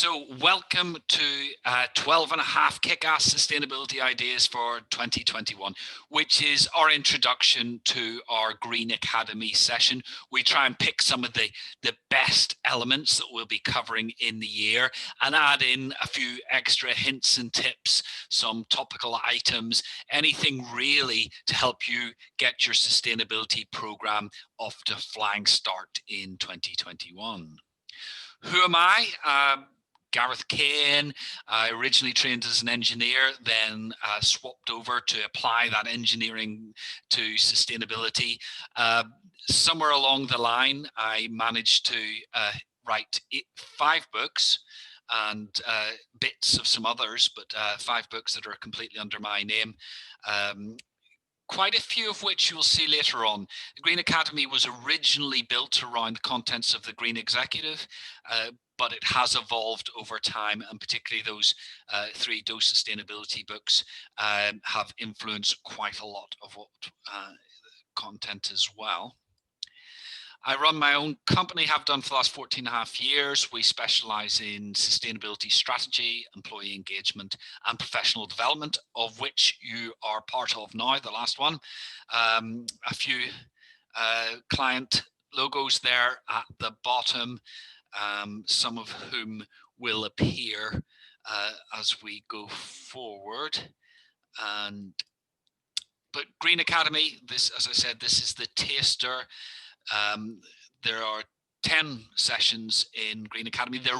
So welcome to 12 and a half kick-ass sustainability ideas for 2021, which is our introduction to our Green Academy session. We try and pick some of the best elements that we'll be covering in the year and add in a few extra hints and tips, some topical items, anything really to help you get your sustainability program off to a flying start in 2021. Who am I? Gareth Kane. I originally trained as an engineer, then swapped over to apply that engineering to sustainability. Somewhere along the line, I managed to write 5 books and bits of some others, but 5 books that are completely under my name. Quite a few of which you will see later on. The Green Academy was originally built around the contents of the Green Executive, but it has evolved over time, and particularly those 3 dose sustainability books have influenced quite a lot of what content as well. I run my own company, have done for the last 14 and a half years. We specialize in sustainability strategy, employee engagement, and professional development, of which you are part of now, the last one. A few client logos there at the bottom, some of whom will appear as we go forward. But Green Academy, this, as I said, this is the taster. There are 10 sessions in Green Academy. They're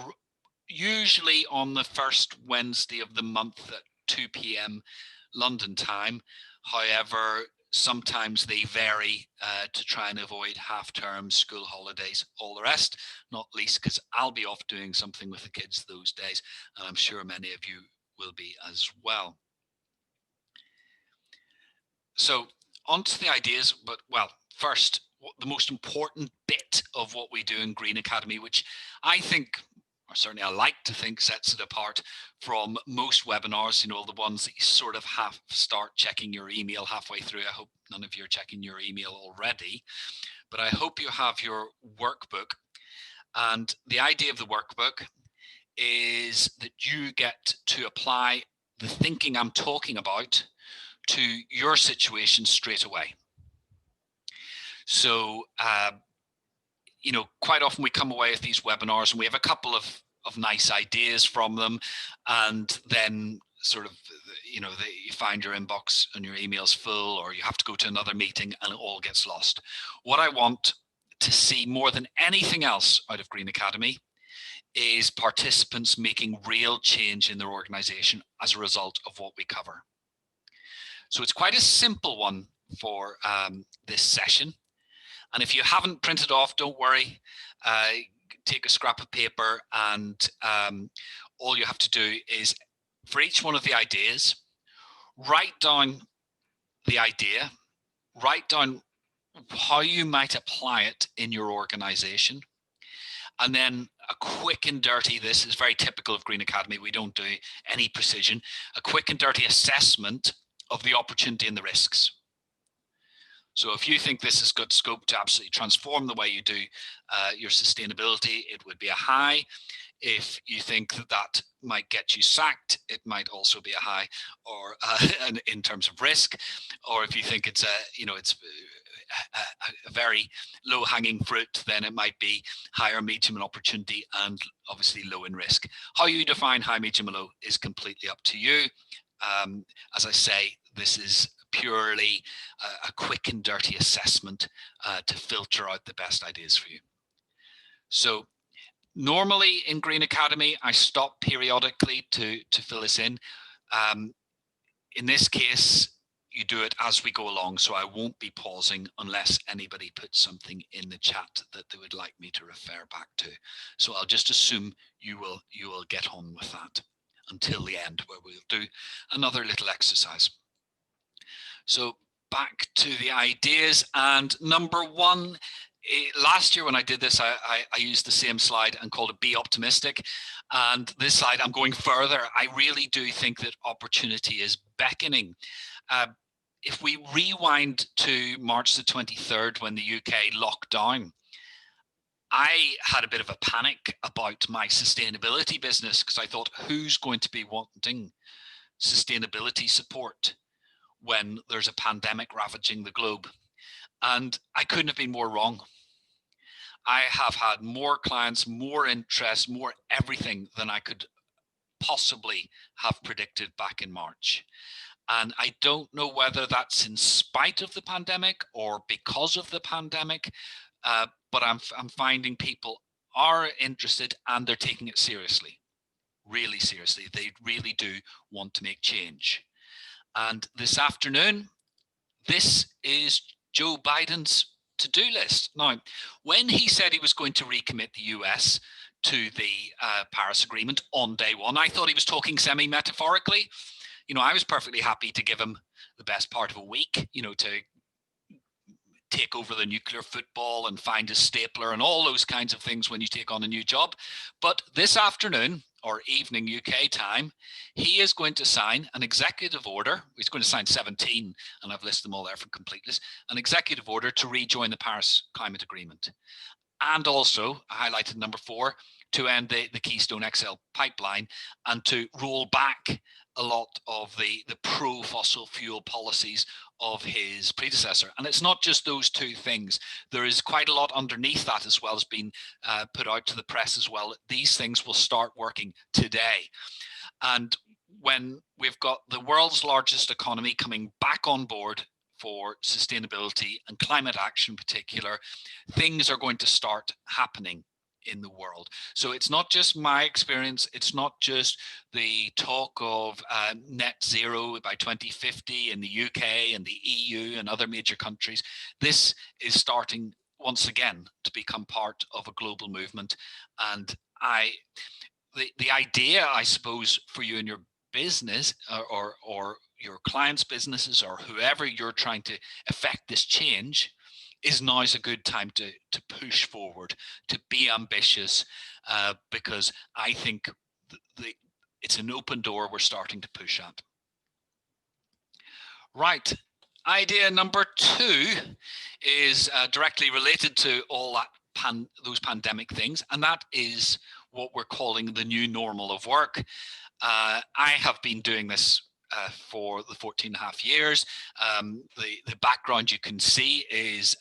usually on the first Wednesday of the month at 2 p.m. London time. However, sometimes they vary to try and avoid half term, school holidays, all the rest, not least because I'll be off doing something with the kids those days, and I'm sure many of you will be as well. So on to the ideas, but well, first, the most important bit of what we do in Green Academy, which I think, or certainly I like to think, sets it apart from most webinars, you know, the ones that you sort of have to start checking your email halfway through. I hope none of you are checking your email already, but I hope you have your workbook. And the idea of the workbook is that you get to apply the thinking I'm talking about to your situation straight away. So, you know, quite often we come away with these webinars and we have a couple of nice ideas from them, and then sort of, you know, you find your inbox and your email's full, or you have to go to another meeting and it all gets lost. What I want to see more than anything else out of Green Academy is participants making real change in their organization as a result of what we cover. So it's quite a simple one for this session. And if you haven't printed off, don't worry, take a scrap of paper, and all you have to do is, for each one of the ideas, write down the idea, write down how you might apply it in your organization. And then a quick and dirty, this is very typical of Green Academy, we don't do any precision, a quick and dirty assessment of the opportunity and the risks. So if you think this has got scope to absolutely transform the way you do your sustainability, it would be a high. If you think that that might get you sacked, it might also be a high, or in terms of risk. Or if you think it's it's a very low-hanging fruit, then it might be higher, medium, and opportunity, and obviously low in risk. How you define high, medium, and low is completely up to you. As I say, this is purely a quick and dirty assessment to filter out the best ideas for you. So normally in Green Academy, I stop periodically to fill this in. In this case, you do it as we go along, so I won't be pausing unless anybody puts something in the chat that they would like me to refer back to. So I'll just assume you will get on with that until the end, where we'll do another little exercise. So back to the ideas, and number one, last year when I did this, I used the same slide and called it Be Optimistic. And this slide, I'm going further. I really do think that opportunity is beckoning. If we rewind to March the 23rd, when the UK locked down, I had a bit of a panic about my sustainability business because I thought, who's going to be wanting sustainability support when there's a pandemic ravaging the globe? And I couldn't have been more wrong. I have had more clients, more interest, more everything than I could possibly have predicted back in March. And I don't know whether that's in spite of the pandemic or because of the pandemic, but I'm finding people are interested and they're taking it seriously, really seriously. They really do want to make change. And this afternoon, this is Joe Biden's to-do list. Now, when he said he was going to recommit the US to the Paris Agreement on day one, I thought he was talking semi-metaphorically. I was perfectly happy to give him the best part of a week, to take over the nuclear football and find a stapler and all those kinds of things when you take on a new job. But this afternoon, or evening UK time, he is going to sign an executive order. He's going to sign 17, and I've listed them all there for completeness, an executive order to rejoin the Paris Climate Agreement. And also, highlighted number 4, to end the Keystone XL pipeline and to roll back a lot of the pro-fossil fuel policies of his predecessor. And it's not just those two things. There is quite a lot underneath that as well as being put out to the press as well. These things will start working today. And when we've got the world's largest economy coming back on board for sustainability and climate action in particular, things are going to start happening in the world. So it's not just my experience, it's not just the talk of net zero by 2050 in the UK and the EU and other major countries. This is starting once again to become part of a global movement. And the idea, I suppose, for you and your business or your clients' businesses or whoever you're trying to affect this change, is now is a good time to push forward, to be ambitious, because I think it's an open door we're starting to push at. Right. Idea number 2 is directly related to all that those pandemic things, and that is what we're calling the new normal of work. I have been doing this for the 14 and a half years. The background you can see is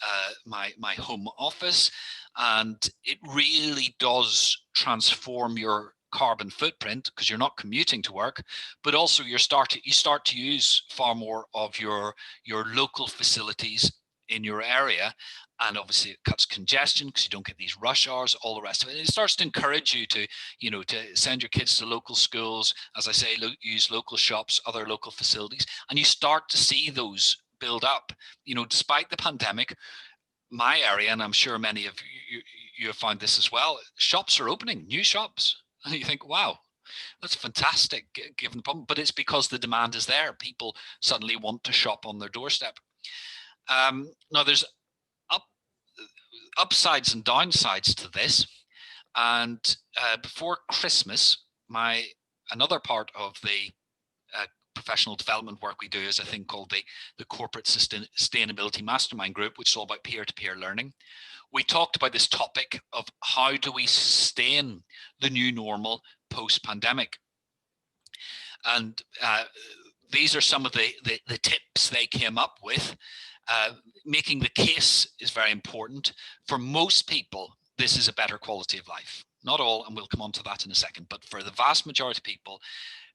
my home office, and it really does transform your carbon footprint because you're not commuting to work, but also you start to use far more of your local facilities in your area. And obviously it cuts congestion because you don't get these rush hours, all the rest of it. And it starts to encourage you to send your kids to local schools, as I say, use local shops, other local facilities, and you start to see those build up. Despite the pandemic, my area, and I'm sure many of you have found this as well, shops are opening, new shops. And you think, wow, that's fantastic given the problem. But it's because the demand is there. People suddenly want to shop on their doorstep. Now, there's upsides and downsides to this. And before Christmas, another part of the professional development work we do is a thing called the Corporate Sustainability Mastermind Group, which is all about peer-to-peer learning. We talked about this topic of how do we sustain the new normal post-pandemic. And these are some of the tips they came up with. Making the case is very important. For most people, this is a better quality of life. Not all, and we'll come on to that in a second, but for the vast majority of people,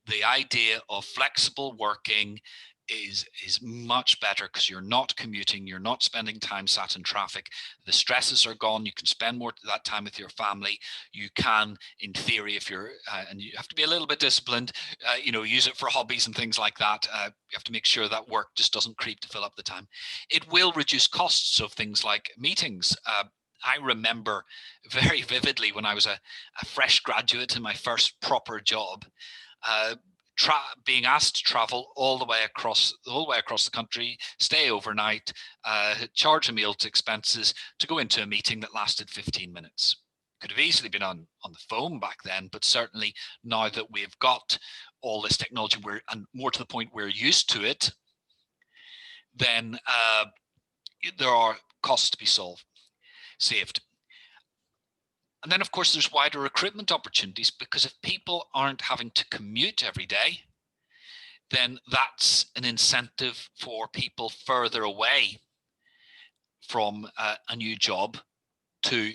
the idea of flexible working is much better because you're not commuting, you're not spending time sat in traffic, the stresses are gone, you can spend more of that time with your family. You can, in theory, if you're and you have to be a little bit disciplined, use it for hobbies and things like that. You have to make sure that work just doesn't creep to fill up the time. It will reduce costs of things like meetings. I remember very vividly when I was a fresh graduate in my first proper job, being asked to travel all the way across the country, stay overnight, charge a meal to expenses to go into a meeting that lasted 15 minutes. Could have easily been on the phone back then, but certainly now that we've got all this technology, and more to the point, we're used to it, then there are costs to be saved. And then, of course, there's wider recruitment opportunities, because if people aren't having to commute every day, then that's an incentive for people further away from a new job to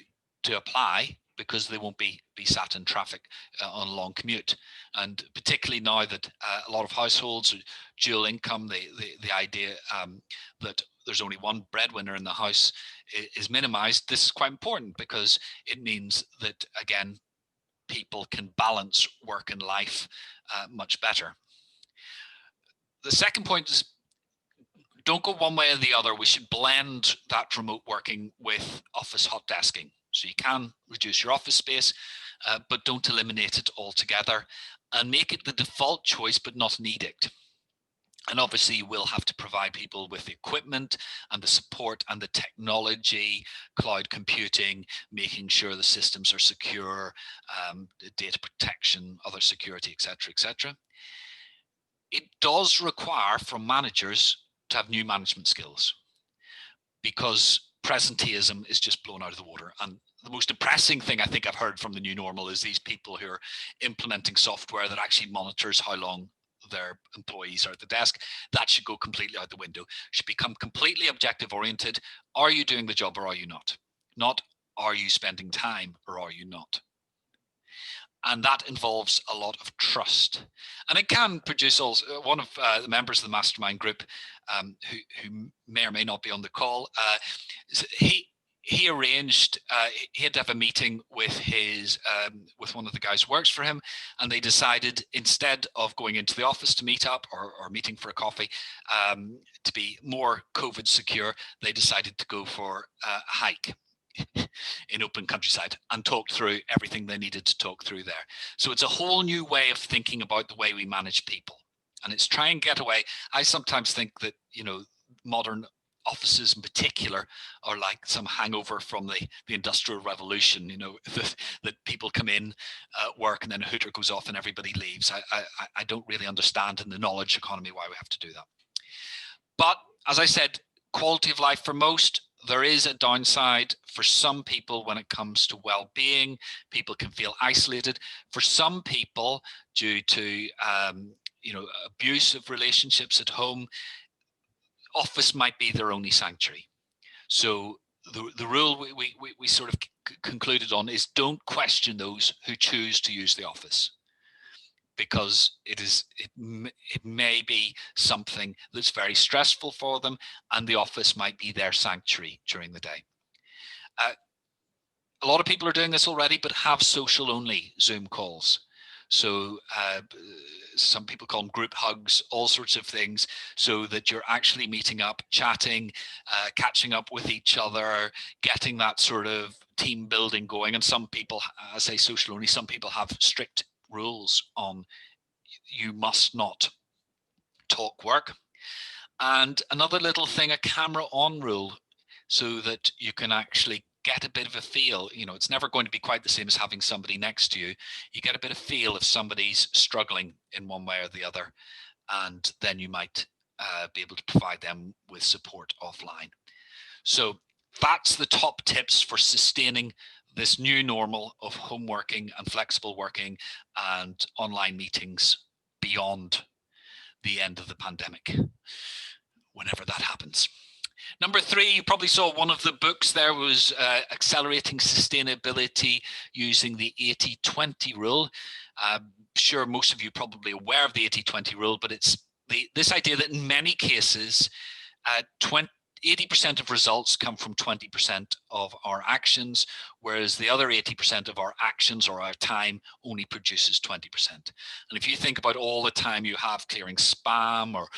apply, because they won't be sat in traffic on a long commute. And particularly now that a lot of households are dual income, the idea that there's only one breadwinner in the house is minimized. This is quite important, because it means that, again, people can balance work and life much better. The second point is, don't go one way or the other. We should blend that remote working with office hot desking. So you can reduce your office space, but don't eliminate it altogether, and make it the default choice, but not an edict. And obviously you will have to provide people with the equipment and the support and the technology, cloud computing, making sure the systems are secure, data protection, other security, etc., etc. It does require from managers to have new management skills, because presenteeism is just blown out of the water. And the most depressing thing I think I've heard from the new normal is these people who are implementing software that actually monitors how long their employees are at the desk. That should go completely out the window. Should become completely objective oriented. Are you doing the job or are you not? Not are you spending time or are you not? And that involves a lot of trust. And it can produce also, one of the members of the mastermind group, who may or may not be on the call, he arranged, he had to have a meeting with his with one of the guys who works for him, and they decided, instead of going into the office to meet up or meeting for a coffee, to be more COVID secure, they decided to go for a hike in open countryside and talked through everything they needed to talk through there. So it's a whole new way of thinking about the way we manage people, and it's try and get away. I sometimes think that, you know, modern offices in particular are like some hangover from the Industrial Revolution, you know, that people come in, work, and then a hooter goes off and everybody leaves. I don't really understand in the knowledge economy why we have to do that. But as I said, quality of life for most. There is a downside for some people when it comes to well-being. People can feel isolated. For some people, due to you know, abusive relationships at home, office might be their only sanctuary. So the rule we sort of concluded on is, don't question those who choose to use the office, because it may be something that's very stressful for them, and the office might be their sanctuary during the day. A lot of people are doing this already, but have social only Zoom calls. So some people call them group hugs, all sorts of things, so that you're actually meeting up, chatting, catching up with each other, getting that sort of team building going. And some people, I say social only, some people have strict rules on, you must not talk work. And another little thing, a camera on rule, so that you can actually get a bit of a feel. You know, it's never going to be quite the same as having somebody next to you. You get a bit of feel if somebody's struggling in one way or the other, and then you might be able to provide them with support offline. So that's the top tips for sustaining this new normal of home working and flexible working and online meetings beyond the end of the pandemic, whenever that happens. Number 3, you probably saw one of the books there was Accelerating Sustainability Using the 80-20 Rule. I'm sure most of you are probably aware of the 80-20 rule, but it's this idea that in many cases, 80% of results come from 20% of our actions, whereas the other 80% of our actions or our time only produces 20%. And if you think about all the time you have clearing spam or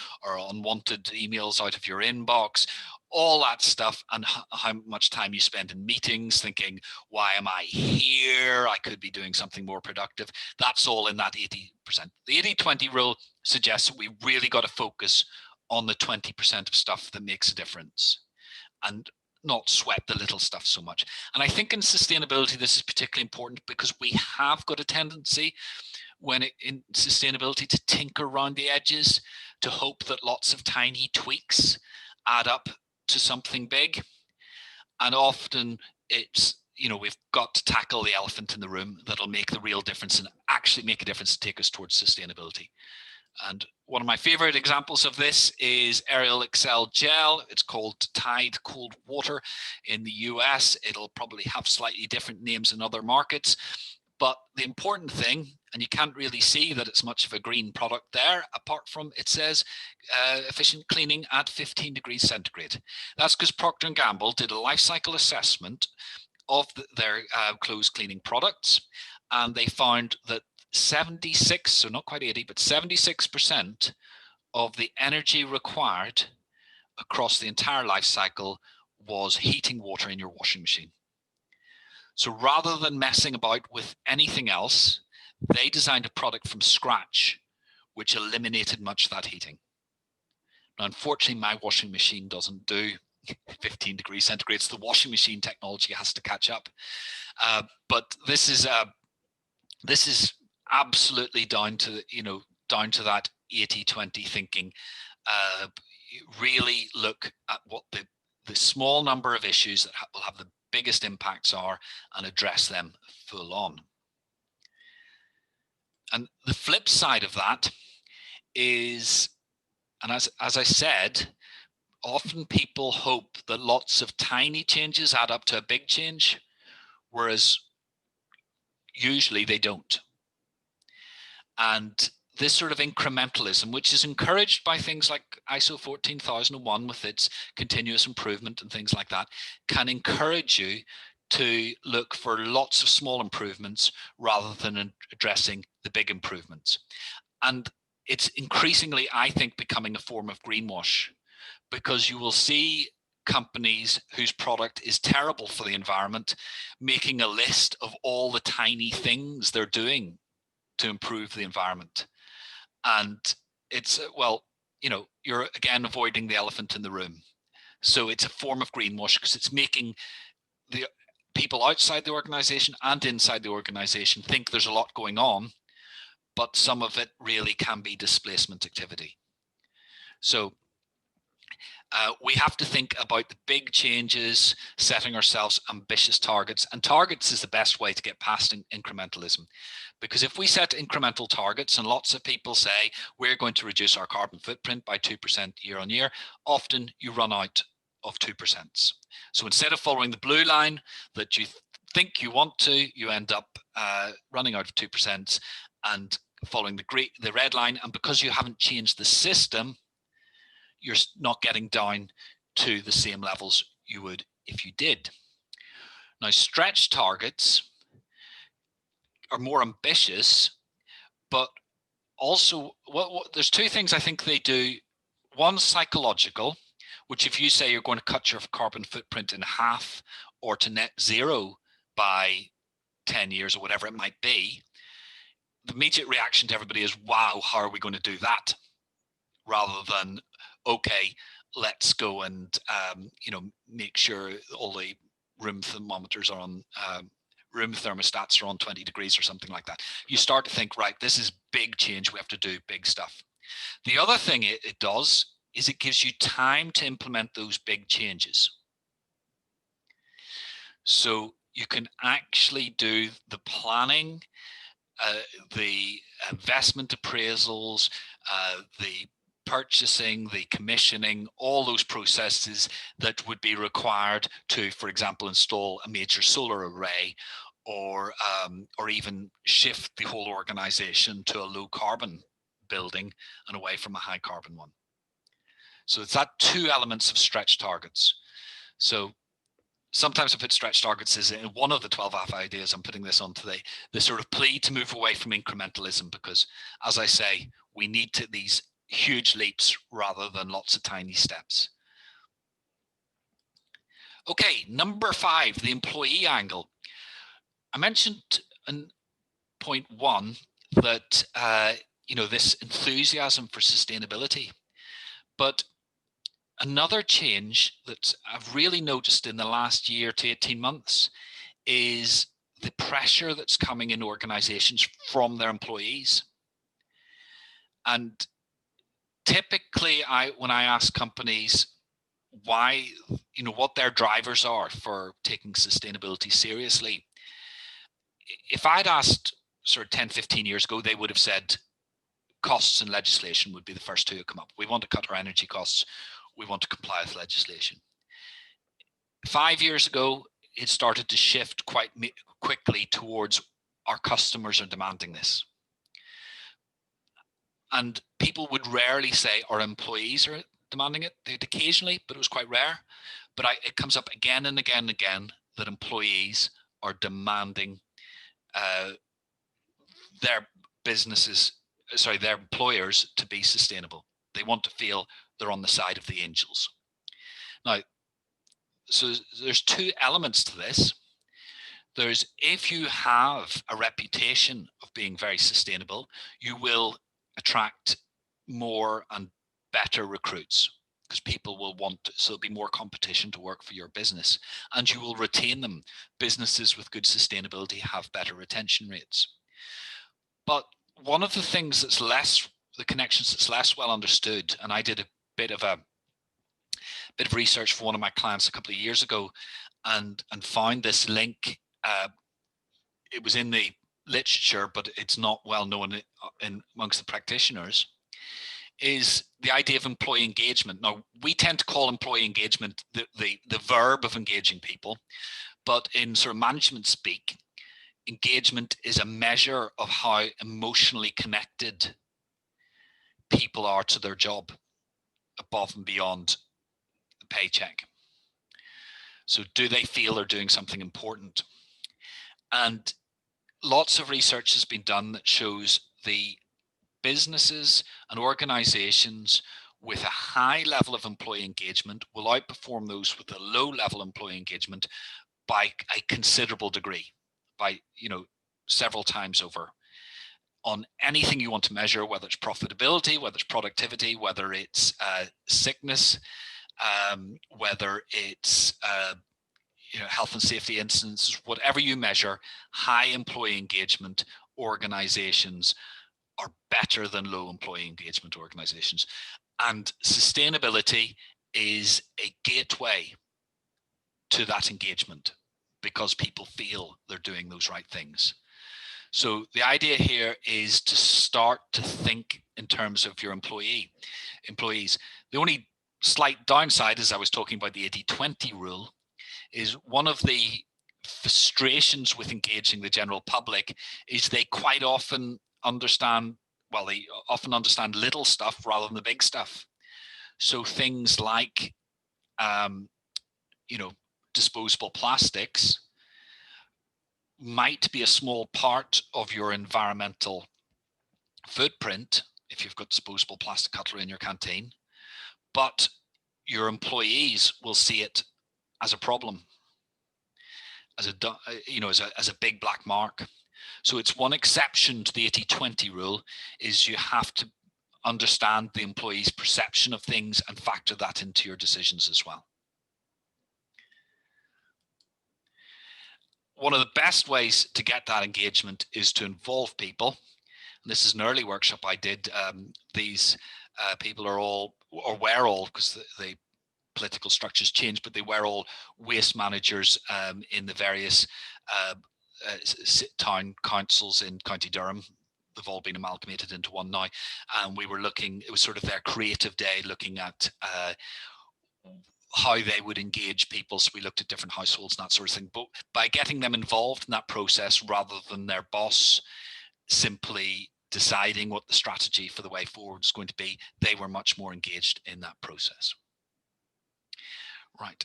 unwanted emails out of your inbox, all that stuff, and how much time you spend in meetings thinking, why am I here? I could be doing something more productive. That's all in that 80%. The 80-20 rule suggests that we really got to focus on the 20% of stuff that makes a difference and not sweat the little stuff so much. And I think in sustainability, this is particularly important because we have got a tendency in sustainability to tinker around the edges, to hope that lots of tiny tweaks add up to something big. And often it's, we've got to tackle the elephant in the room that'll make the real difference and actually make a difference to take us towards sustainability. And one of my favorite examples of this is Ariel Excel Gel. It's called Tide Cold Water in the US. It'll probably have slightly different names in other markets. But the important thing, and you can't really see that it's much of a green product there, apart from it says efficient cleaning at 15 degrees centigrade. That's because Procter & Gamble did a life cycle assessment of their clothes cleaning products, and they found that 76, so not quite 80, but 76% of the energy required across the entire life cycle was heating water in your washing machine. So rather than messing about with anything else, they designed a product from scratch, which eliminated much of that heating. Now, unfortunately, my washing machine doesn't do 15 degrees centigrade. It's the washing machine technology has to catch up. But this is absolutely down to that 80-20 thinking. Really look at what the small number of issues that will have the biggest impacts are and address them full on. And the flip side of that is, and as I said, often people hope that lots of tiny changes add up to a big change, whereas usually they don't. And this sort of incrementalism, which is encouraged by things like ISO 14001 with its continuous improvement and things like that, can encourage you to look for lots of small improvements rather than addressing the big improvements. And it's increasingly, I think, becoming a form of greenwash, because you will see companies whose product is terrible for the environment making a list of all the tiny things they're doing to improve the environment. And it's, well, you're again avoiding the elephant in the room. So it's a form of greenwash because it's making the people outside the organization and inside the organization think there's a lot going on, but some of it really can be displacement activity. So we have to think about the big changes, setting ourselves ambitious targets, and targets is the best way to get past incrementalism. Because if we set incremental targets, and lots of people say we're going to reduce our carbon footprint by 2% year on year, often you run out of 2%. So instead of following the blue line that you think you want to, you end up running out of 2% and following the red line. And because you haven't changed the system, you're not getting down to the same levels you would if you did. Now, stretch targets are more ambitious, but also there's two things I think they do. One, psychological, which if you say you're going to cut your carbon footprint in half or to net zero by 10 years or whatever it might be, the immediate reaction to everybody is, wow, how are we going to do that? Rather than, okay, let's go and make sure all the room thermometers are on, room thermostats are on 20 degrees or something like that. You start to think, right, this is big change. We have to do big stuff. The other thing it does is it gives you time to implement those big changes. So you can actually do the planning, the investment appraisals, the purchasing, the commissioning, all those processes that would be required to, for example, install a major solar array, or even shift the whole organization to a low carbon building and away from a high carbon one. So it's that two elements of stretch targets. So sometimes I put stretch targets as in one of the 12 Alpha ideas. I'm putting this on today, the sort of plea to move away from incrementalism, because as I say, we need these huge leaps rather than lots of tiny steps. Okay, number 5, the employee angle. I mentioned in point 1 that this enthusiasm for sustainability, but another change that I've really noticed in the last year to 18 months is the pressure that's coming in organizations from their employees. And typically when I ask companies, why, what their drivers are for taking sustainability seriously. If I'd asked sort of 10, 15 years ago, they would have said costs and legislation would be the first two to come up. We want to cut our energy costs. We want to comply with legislation. 5 years ago, it started to shift quite quickly towards our customers are demanding this. And people would rarely say our employees are demanding it. They'd occasionally, but it was quite rare. But it comes up again and again and again that employees are demanding their their employers to be sustainable. They want to feel they're on the side of the angels. Now, so there's two elements to this. There's, if you have a reputation of being very sustainable, you will attract more and better recruits because people will want to, so there'll be more competition to work for your business, and you will retain them. Businesses with good sustainability have better retention rates. But one of the things that's the connections that's less well understood, and I did a bit of research for one of my clients a couple of years ago, and found this link. It was in the literature, but it's not well known amongst the practitioners, is the idea of employee engagement. Now, we tend to call employee engagement the verb of engaging people, but in sort of management speak, engagement is a measure of how emotionally connected people are to their job above and beyond the paycheck. So do they feel they're doing something important? And lots of research has been done that shows the businesses and organizations with a high level of employee engagement will outperform those with a low level employee engagement by a considerable degree, by several times over, on anything you want to measure, whether it's profitability, whether it's productivity, whether it's sickness, whether it's health and safety incidents, whatever you measure. High employee engagement organizations are better than low employee engagement organizations. And sustainability is a gateway to that engagement because people feel they're doing those right things. So the idea here is to start to think in terms of your employees. The only slight downside, as I was talking about the 80-20 rule, is one of the frustrations with engaging the general public is they quite often understand little stuff rather than the big stuff. So things like, disposable plastics might be a small part of your environmental footprint if you've got disposable plastic cutlery in your canteen, but your employees will see it as a problem, as a big black mark. So it's one exception to the 80-20 rule, is you have to understand the employee's perception of things and factor that into your decisions as well. One of the best ways to get that engagement is to involve people. And this is an early workshop I did. These people are all, or were all, because the political structures changed, but they were all waste managers in the various town councils in County Durham. They've all been amalgamated into one now. And we were looking, it was sort of their creative day, looking at how they would engage people. So we looked at different households and that sort of thing. But by getting them involved in that process rather than their boss simply deciding what the strategy for the way forward is going to be, they were much more engaged in that process. Right,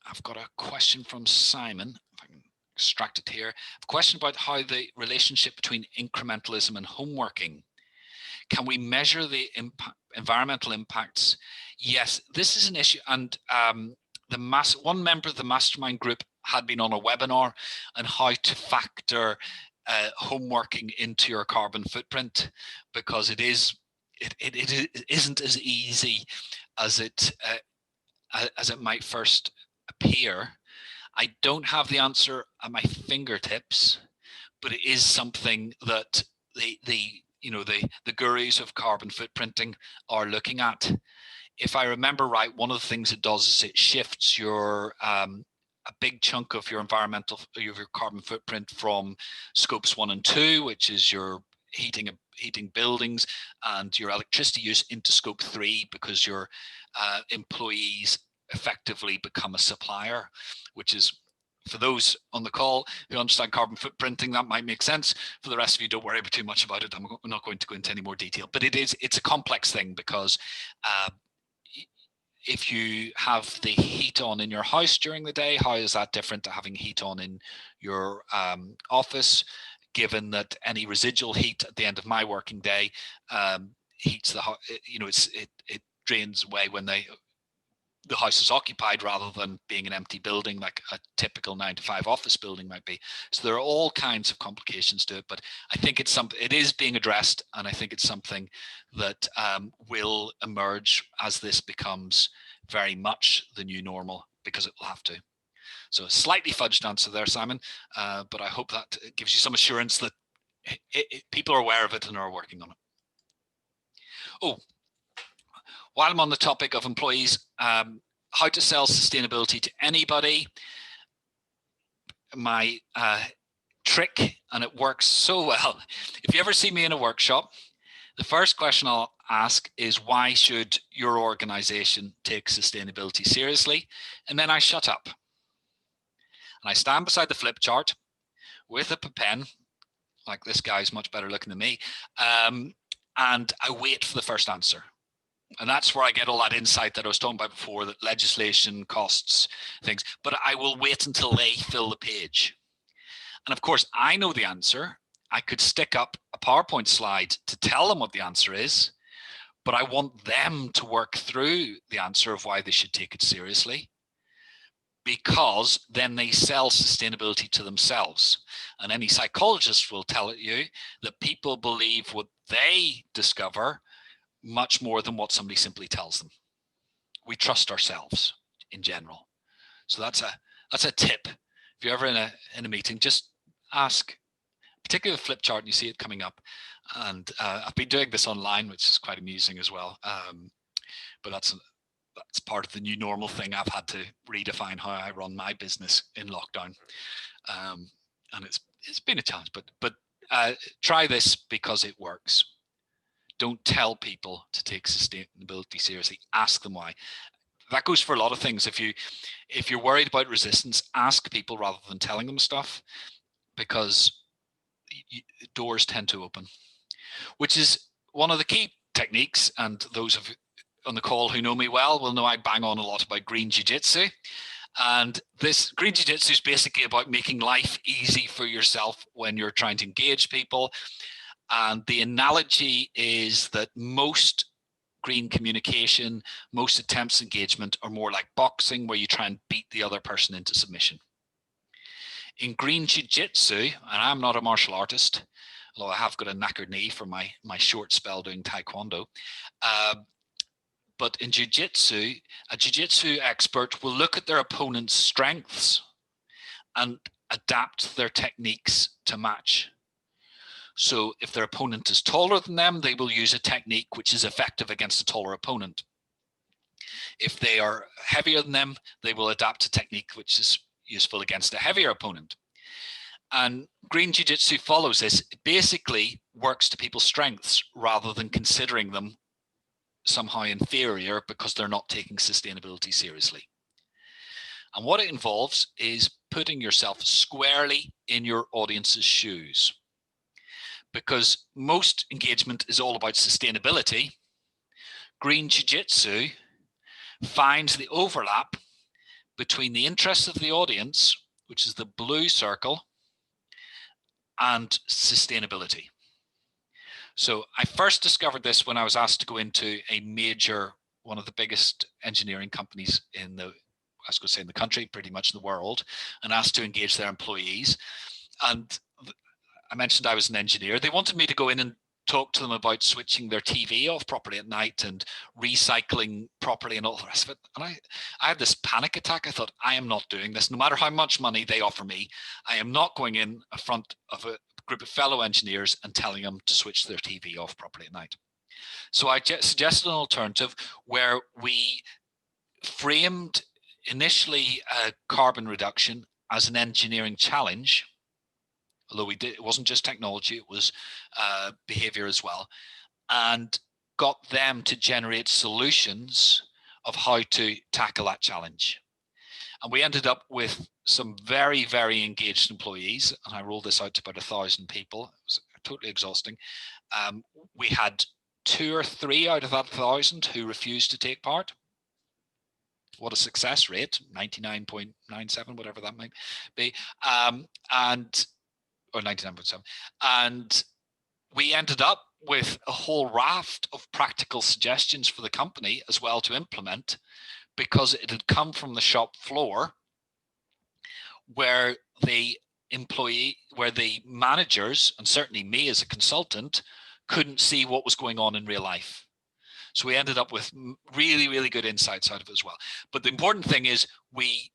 I've got a question from Simon, if I can extract it here. A question about how the relationship between incrementalism and homeworking. Can we measure the environmental impacts? Yes, this is an issue. And one member of the mastermind group had been on a webinar on how to factor homeworking into your carbon footprint, because it isn't as easy as it might first appear. I don't have the answer at my fingertips, but it is something that the gurus of carbon footprinting are looking at. if I remember right, one of the things it does is it shifts your a big chunk of your your carbon footprint from scopes 1 and 2, which is your heating buildings and your electricity use, into scope 3, because your employees effectively become a supplier, which is, for those on the call who understand carbon footprinting, that might make sense. For the rest of you, don't worry too much about it. I'm not going to go into any more detail, but it's a complex thing, because if you have the heat on in your house during the day, how is that different to having heat on in your office? Given that any residual heat at the end of my working day heats the, it drains away when the house is occupied, rather than being an empty building like a typical 9-to-5 office building might be. So there are all kinds of complications to it, but I think it is being addressed, and I think it's something that will emerge as this becomes very much the new normal, because it will have to. So a slightly fudged answer there, Simon, but I hope that gives you some assurance that people are aware of it and are working on it. Oh, while I'm on the topic of employees, how to sell sustainability to anybody. My trick, and it works so well. If you ever see me in a workshop, the first question I'll ask is, why should your organization take sustainability seriously? And then I shut up. And I stand beside the flip chart with a pen, like this guy's much better looking than me, and I wait for the first answer. And that's where I get all that insight that I was talking about before, that legislation costs things. But I will wait until they fill the page. And of course, I know the answer. I could stick up a PowerPoint slide to tell them what the answer is, but I want them to work through the answer of why they should take it seriously, because then they sell sustainability to themselves. And any psychologist will tell you that people believe what they discover much more than what somebody simply tells them. We trust ourselves in general. So that's a tip. If you're ever in a meeting, just ask, particularly the flip chart, and you see it coming up. And I've been doing this online, which is quite amusing as well. But that's part of the new normal thing. I've had to redefine how I run my business in lockdown, and it's been a challenge. But try this, because it works. Don't tell people to take sustainability seriously. Ask them why. That goes for a lot of things. If you're worried about resistance, ask people rather than telling them stuff, because doors tend to open, which is one of the key techniques. And those of on the call who know me well will know I bang on a lot about green jiu-jitsu. And this green jiu-jitsu is basically about making life easy for yourself when you're trying to engage people. And the analogy is that most green communication, most attempts at engagement are more like boxing, where you try and beat the other person into submission. In green jiu-jitsu, and I'm not a martial artist, although I have got a knackered knee from my short spell doing taekwondo, but in jiu-jitsu, a jiu-jitsu expert will look at their opponent's strengths and adapt their techniques to match. So if their opponent is taller than them, they will use a technique which is effective against a taller opponent. If they are heavier than them, they will adapt a technique which is useful against a heavier opponent. And green jiu-jitsu follows this. It basically works to people's strengths rather than considering them somehow inferior because they're not taking sustainability seriously. And what it involves is putting yourself squarely in your audience's shoes. Because most engagement is all about sustainability, green jiu-jitsu finds the overlap between the interests of the audience, which is the blue circle, and sustainability. So I first discovered this when I was asked to go into a major, one of the biggest engineering companies in the, I was going to say in the country, pretty much in the world, and asked to engage their employees. And I mentioned I was an engineer. They wanted me to go in and talk to them about switching their TV off properly at night and recycling properly and all the rest of it. And I had this panic attack. I thought, I am not doing this. No matter how much money they offer me, I am not going in front of a group of fellow engineers and telling them to switch their TV off properly at night. So I suggested an alternative where we framed initially carbon reduction as an engineering challenge, although it wasn't just technology, it was behavior as well, and got them to generate solutions of how to tackle that challenge. And we ended up with some very, very engaged employees. And I rolled this out to about 1,000 people. It was totally exhausting. We had 2 or 3 out of that 1,000 who refused to take part. What a success rate, 99.97, whatever that might be. Or 99.7. And we ended up with a whole raft of practical suggestions for the company as well to implement, because it had come from the shop floor where the managers, and certainly me as a consultant, couldn't see what was going on in real life. So we ended up with really, really good insights out of it as well. But the important thing is we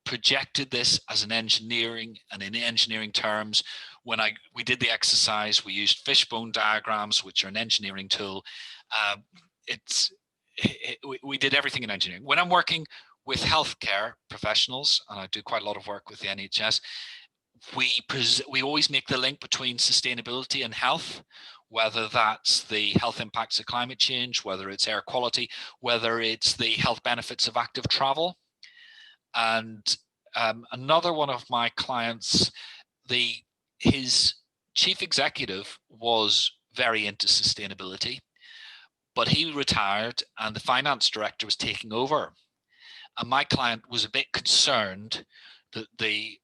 projected this as an engineering, and in engineering terms, when we did the exercise, we used fishbone diagrams, which are an engineering tool. We did everything in engineering. When I'm working with healthcare professionals, and I do quite a lot of work with the NHS, we always make the link between sustainability and health, whether that's the health impacts of climate change, whether it's air quality, whether it's the health benefits of active travel. And another one of my clients, his chief executive was very into sustainability, but he retired and the finance director was taking over. And my client was a bit concerned that the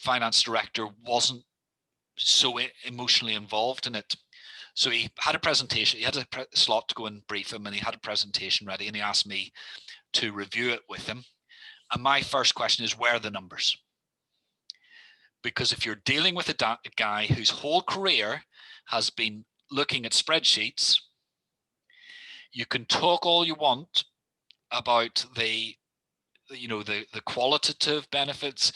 finance director wasn't so emotionally involved in it. So he had a presentation, he had a slot to go and brief him, and he had a presentation ready, and he asked me to review it with him. And my first question is, where are the numbers? Because if you're dealing with a guy whose whole career has been looking at spreadsheets, you can talk all you want about the qualitative benefits,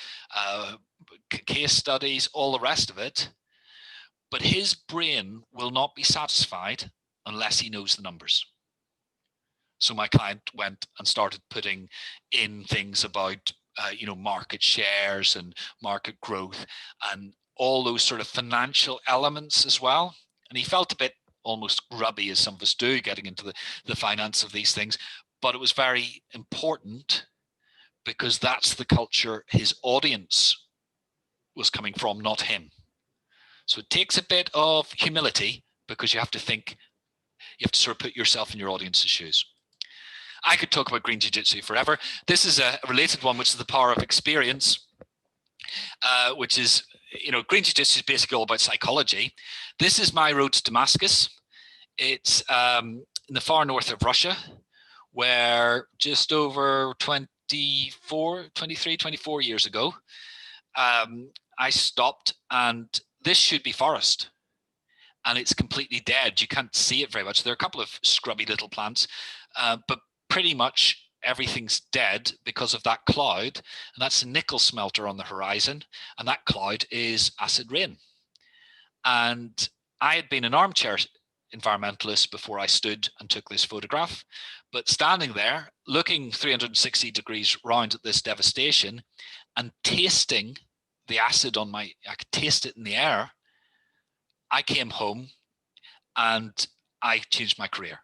case studies, all the rest of it, but his brain will not be satisfied unless he knows the numbers. So my client went and started putting in things about market shares and market growth and all those sort of financial elements as well. And he felt a bit almost grubby, as some of us do, getting into the finance of these things. But it was very important, because that's the culture his audience was coming from, not him. So it takes a bit of humility, because you have to sort of put yourself in your audience's shoes. I could talk about green jiu-jitsu forever. This is a related one, which is the power of experience, which is, green jiu-jitsu is basically all about psychology. This is my road to Damascus. It's in the far north of Russia, where just over 24 years ago, I stopped, and this should be forest. And it's completely dead. You can't see it very much. There are a couple of scrubby little plants, but pretty much everything's dead because of that cloud. And that's a nickel smelter on the horizon. And that cloud is acid rain. And I had been an armchair environmentalist before I stood and took this photograph. But standing there, looking 360 degrees round at this devastation and tasting the acid I could taste it in the air, I came home and I changed my career.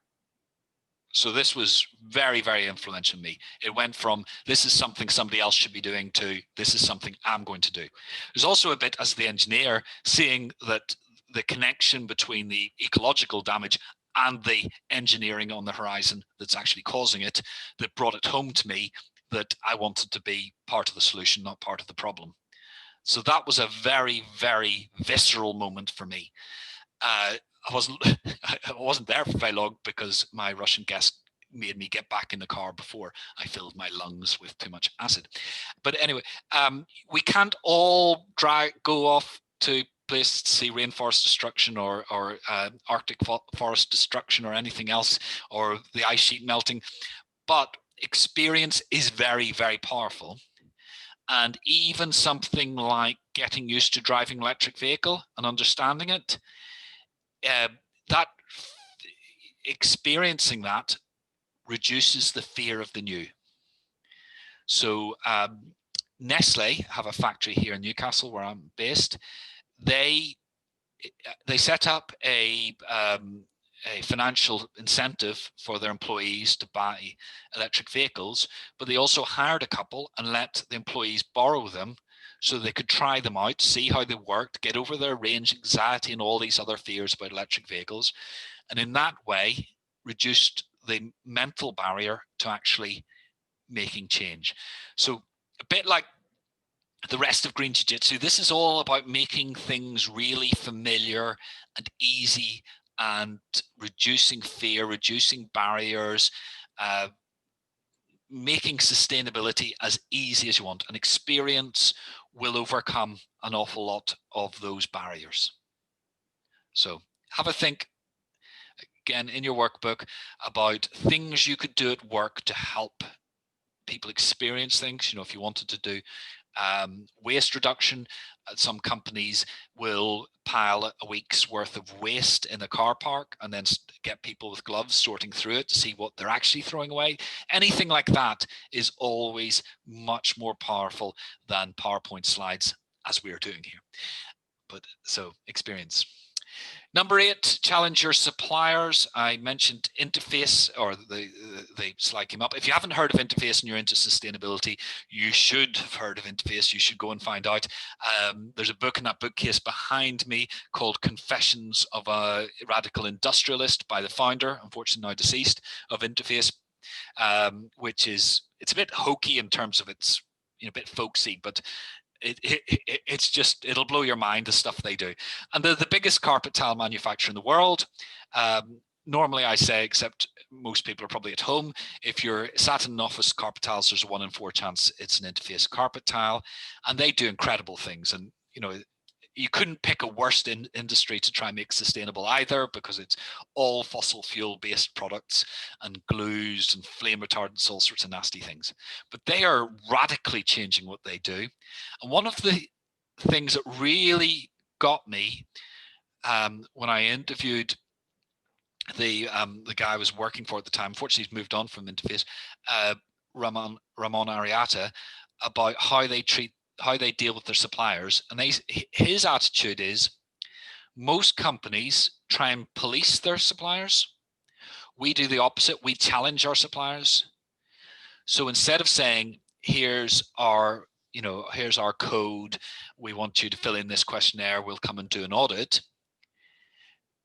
So this was very, very influential on me. It went from, this is something somebody else should be doing, to this is something I'm going to do. There's also a bit, as the engineer, seeing that the connection between the ecological damage and the engineering on the horizon that's actually causing it, that brought it home to me that I wanted to be part of the solution, not part of the problem. So that was a very, very visceral moment for me. I wasn't there for very long, because my Russian guest made me get back in the car before I filled my lungs with too much acid. But anyway, we can't all go off to places to see rainforest destruction or Arctic forest destruction or anything else, or the ice sheet melting. But experience is very, very powerful. And even something like getting used to driving an electric vehicle and understanding it, that experiencing that reduces the fear of the new. So Nestle have a factory here in Newcastle, where I'm based. They set up a financial incentive for their employees to buy electric vehicles, but they also hired a couple and let the employees borrow them so they could try them out, see how they worked, get over their range anxiety and all these other fears about electric vehicles, and in that way reduced the mental barrier to actually making change. So a bit like the rest of Green Jiu-Jitsu, this is all about making things really familiar and easy and reducing fear, reducing barriers, making sustainability as easy as you want. And experience will overcome an awful lot of those barriers. So have a think, again, in your workbook about things you could do at work to help people experience things. If you wanted to do waste reduction, some companies will pile a week's worth of waste in a car park and then get people with gloves sorting through it to see what they're actually throwing away. Anything like that is always much more powerful than PowerPoint slides, as we are doing here. But so experience. Number 8, challenge your suppliers. I mentioned Interface, or the slide came up. If you haven't heard of Interface and you're into sustainability, you should have heard of Interface. You should go and find out. There's a book in that bookcase behind me called Confessions of a Radical Industrialist by the founder, unfortunately now deceased, of Interface, which is, it's a bit hokey in terms of its, a bit folksy, but it's just, it'll blow your mind, the stuff they do. And they're the biggest carpet tile manufacturer in the world. Normally I say, except most people are probably at home, if you're sat in an office, carpet tiles, there's a 1 in 4 chance it's an Interface carpet tile, and they do incredible things. And you couldn't pick a worse industry to try and make sustainable either, because it's all fossil fuel based products and glues and flame retardants, all sorts of nasty things. But they are radically changing what they do. And one of the things that really got me when I interviewed the guy I was working for at the time, unfortunately he's moved on from Interface, Ramon Ariata, about how they deal with their suppliers. And his attitude is, most companies try and police their suppliers. We do the opposite. We challenge our suppliers. So instead of saying, here's our code, we want you to fill in this questionnaire, we'll come and do an audit,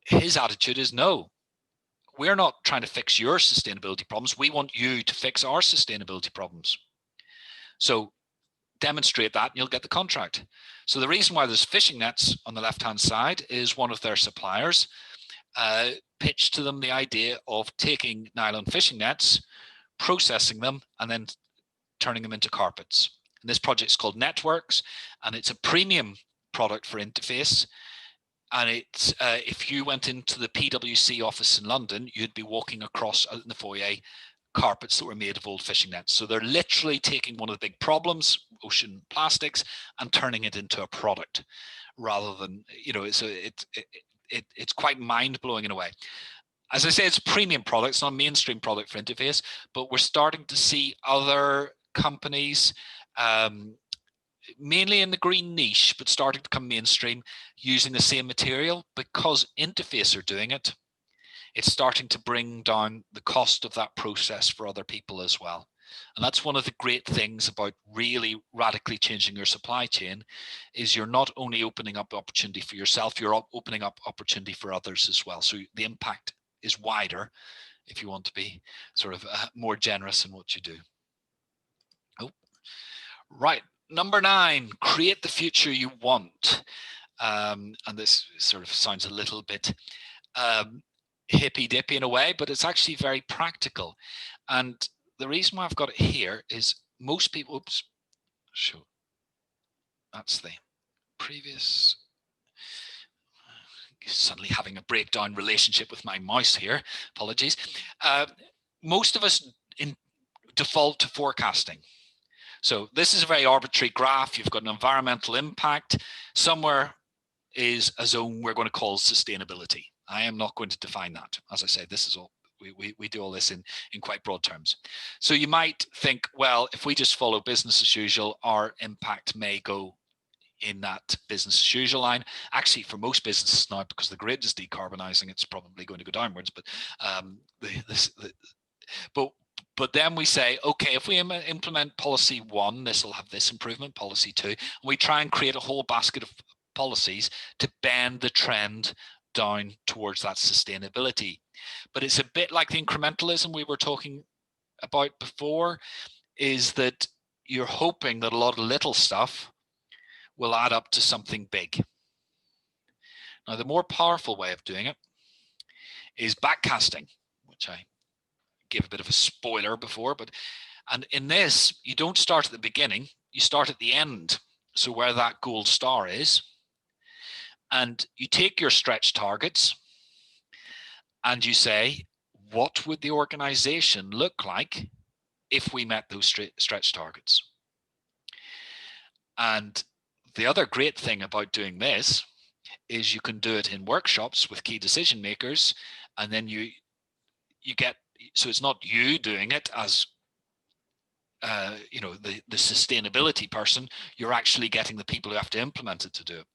his attitude is, no, we're not trying to fix your sustainability problems. We want you to fix our sustainability problems. So demonstrate that and you'll get the contract. So the reason why there's fishing nets on the left-hand side is one of their suppliers pitched to them the idea of taking nylon fishing nets, processing them, and then turning them into carpets. And this project is called Networks, and it's a premium product for Interface. And it's if you went into the PwC office in London, you'd be walking across in the foyer carpets that were made of old fishing nets. So they're literally taking one of the big problems, ocean plastics, and turning it into a product, rather than, so it's quite mind-blowing in a way. As I say, it's a premium product, it's not a mainstream product for Interface, but we're starting to see other companies, mainly in the green niche, but starting to come mainstream, using the same material. Because Interface are doing it, it's starting to bring down the cost of that process for other people as well. And that's one of the great things about really radically changing your supply chain, is you're not only opening up opportunity for yourself, you're opening up opportunity for others as well. So the impact is wider if you want to be sort of more generous in what you do. Oh, right. Number 9, create the future you want. And this sort of sounds a little bit hippy dippy in a way, but it's actually very practical. And the reason why I've got it here is most people, oops, sure, that's the previous, suddenly having a breakdown relationship with my mouse here, apologies. Most of us default to forecasting. So this is a very arbitrary graph. You've got an environmental impact. Somewhere is a zone we're going to call sustainability. I am not going to define that. As I say, this is all, we do all this in quite broad terms. So you might think, well, if we just follow business as usual, our impact may go in that business as usual line. Actually, for most businesses now, because the grid is decarbonizing, it's probably going to go downwards. But then we say, okay, if we implement policy 1, this will have this improvement, policy 2, and we try and create a whole basket of policies to bend the trend down towards that sustainability. But it's a bit like the incrementalism we were talking about before, is that you're hoping that a lot of little stuff will add up to something big. Now, the more powerful way of doing it is backcasting, which I gave a bit of a spoiler before, and in this, you don't start at the beginning, you start at the end. So where that gold star is, and you take your stretch targets and you say, what would the organization look like if we met those stretch targets? And the other great thing about doing this is you can do it in workshops with key decision makers, and then you get, so it's not you doing it as the sustainability person, you're actually getting the people who have to implement it to do it.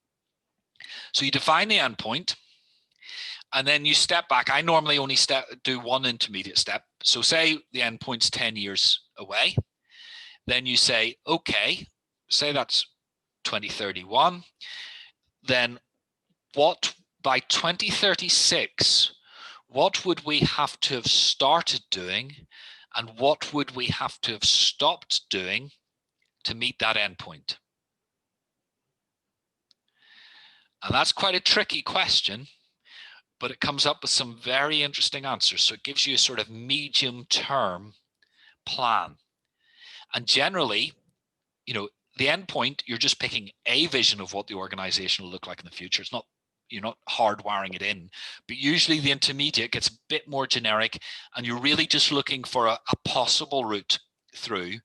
So you define the endpoint, and then you step back. I normally only do one intermediate step. So say the endpoint's 10 years away. Then you say, okay, say that's 2031. Then what, by 2036, what would we have to have started doing, and what would we have to have stopped doing to meet that endpoint? And that's quite a tricky question, but it comes up with some very interesting answers. So it gives you a sort of medium-term plan. And generally, the endpoint, you're just picking a vision of what the organization will look like in the future. It's not, you're not hardwiring it in, but usually the intermediate gets a bit more generic, and you're really just looking for a possible route through,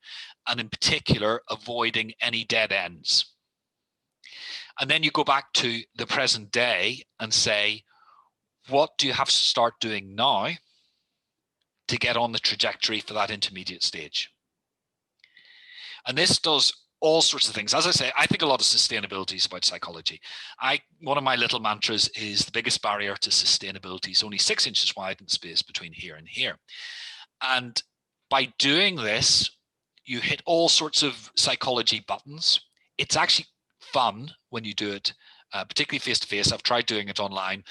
and in particular, avoiding any dead ends. And then you go back to the present day and say, what do you have to start doing now to get on the trajectory for that intermediate stage? And this does all sorts of things. As I say, I think a lot of sustainability is about psychology. One of my little mantras is the biggest barrier to sustainability is only 6 inches wide in the space between here and here. And by doing this, you hit all sorts of psychology buttons. It's actually fun when you do it, particularly face-to-face. I've tried doing it online.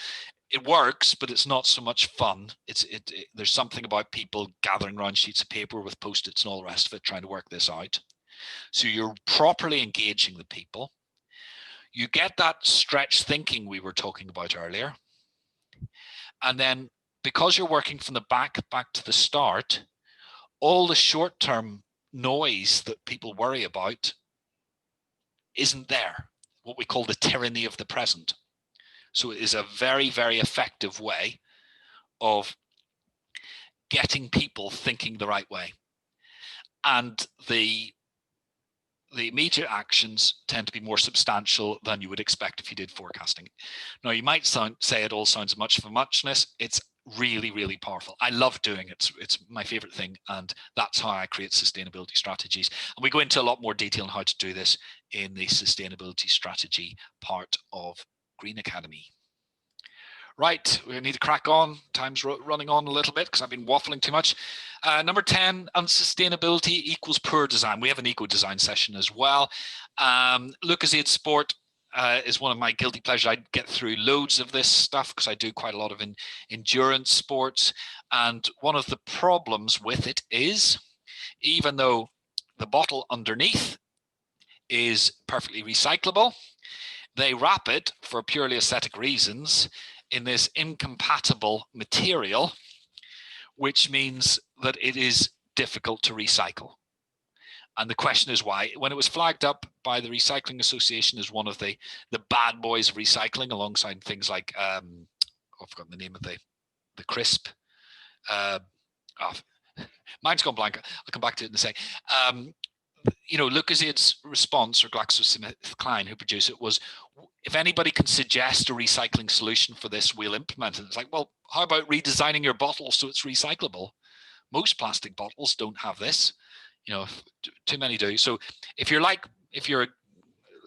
It works, but it's not so much fun. There's something about people gathering around sheets of paper with Post-its and all the rest of it, trying to work this out. So you're properly engaging the people. You get that stretch thinking we were talking about earlier. And then because you're working from the back to the start, all the short-term noise that people worry about isn't there, what we call the tyranny of the present. So it is a very, very effective way of getting people thinking the right way. And the immediate actions tend to be more substantial than you would expect if you did forecasting. Now, you might say it all sounds much of a muchness. It's really, really powerful. I love doing it. It's my favorite thing. And that's how I create sustainability strategies. And we go into a lot more detail on how to do this in the sustainability strategy part of Green Academy. Right, we need to crack on. Time's running on a little bit because I've been waffling too much. Number 10, unsustainability equals poor design. We have an eco-design session as well. Lucozade Sport is one of my guilty pleasures. I get through loads of this stuff because I do quite a lot of endurance sports. And one of the problems with it is, even though the bottle underneath is perfectly recyclable, they wrap it for purely aesthetic reasons in this incompatible material, which means that it is difficult to recycle. And the question is why. When it was flagged up by the Recycling Association as one of the bad boys of recycling, alongside things like, I've forgotten the name of the crisp. Mine's gone blank. I'll come back to it in a sec. Lucasade's response, or GlaxoSmithKline, who produced it, was, if anybody can suggest a recycling solution for this, we'll implement it. It's like, well, how about redesigning your bottle so it's recyclable? Most plastic bottles don't have this. Too many do. So if you're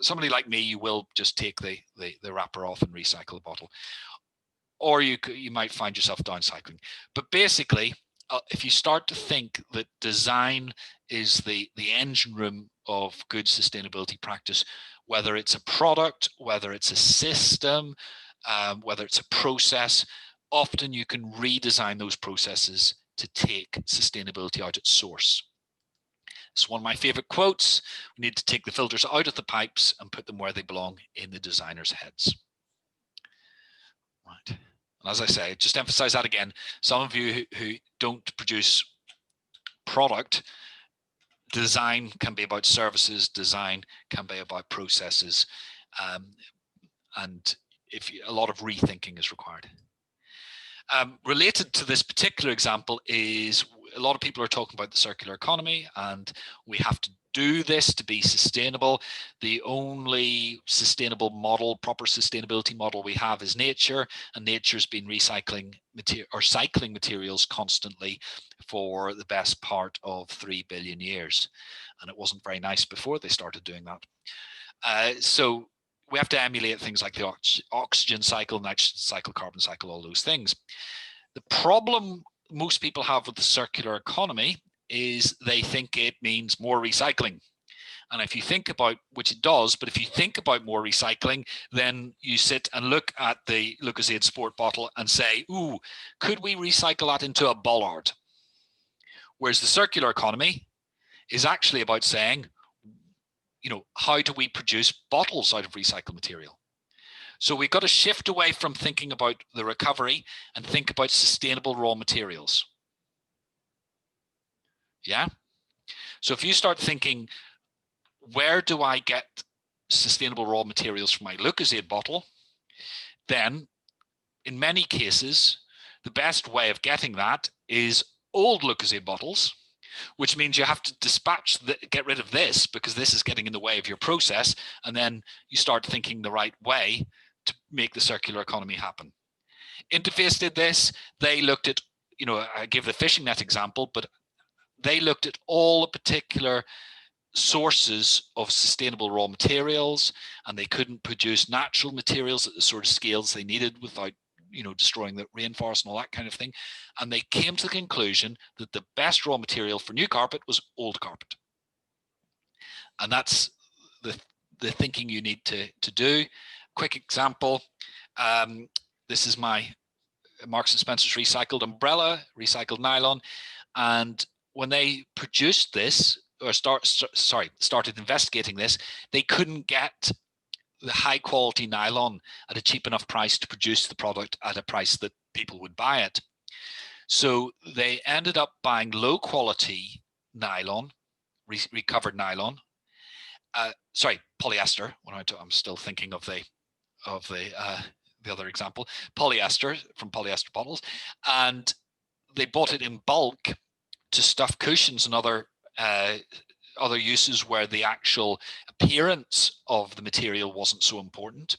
somebody like me, you will just take the wrapper off and recycle the bottle, or you might find yourself downcycling. But basically, if you start to think that design is the engine room of good sustainability practice, whether it's a product, whether it's a system, whether it's a process, often you can redesign those processes to take sustainability out at source. It's one of my favorite quotes. We need to take the filters out of the pipes and put them where they belong, in the designer's heads. Right. And as I say, just emphasize that again. Some of you who don't produce product, design can be about services, design can be about processes, and a lot of rethinking is required. Related to this particular example is, a lot of people are talking about the circular economy, and we have to do this to be sustainable. The only sustainable model, proper sustainability model we have, is nature, and nature's been recycling cycling materials constantly for the best part of 3 billion years. And it wasn't very nice before they started doing that. So we have to emulate things like the oxygen cycle, nitrogen cycle, carbon cycle, all those things. The problem most people have with the circular economy is they think it means more recycling. And if you think about, which it does, but if you think about more recycling, then you sit and look at the Lucozade Sport bottle and say, ooh, could we recycle that into a bollard? Whereas the circular economy is actually about saying, how do we produce bottles out of recycled material? So we've got to shift away from thinking about the recovery and think about sustainable raw materials. Yeah. So if you start thinking, where do I get sustainable raw materials for my Lucozade bottle? Then in many cases, the best way of getting that is old Lucozade bottles, which means you have to get rid of this, because this is getting in the way of your process. And then you start thinking the right way to make the circular economy happen. Interface did this. They looked at, I give the fishing net example, but they looked at all the particular sources of sustainable raw materials, and they couldn't produce natural materials at the sort of scales they needed without destroying the rainforest and all that kind of thing. And they came to the conclusion that the best raw material for new carpet was old carpet. And that's the thinking you need to do. Quick example. This is my Marks and Spencer's recycled umbrella, recycled nylon. And when they produced this, or started investigating this, they couldn't get the high quality nylon at a cheap enough price to produce the product at a price that people would buy it. So they ended up buying low quality nylon, recovered nylon, polyester. I'm still thinking of the other example, polyester, from polyester bottles, and they bought it in bulk to stuff cushions and other uses where the actual appearance of the material wasn't so important.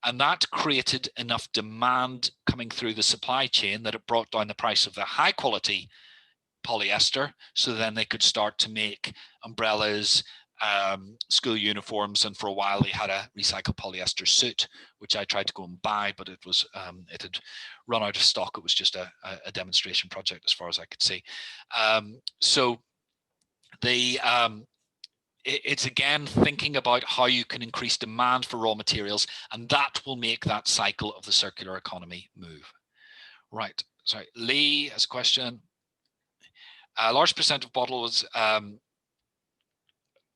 And that created enough demand coming through the supply chain that it brought down the price of the high quality polyester. So then they could start to make umbrellas, school uniforms, and for a while they had a recycled polyester suit, which I tried to go and buy, but it had run out of stock. It was just a demonstration project as far as I could see. So it's again thinking about how you can increase demand for raw materials, and that will make that cycle of the circular economy move. Right. Sorry, Lee has a question. A large percent of bottles,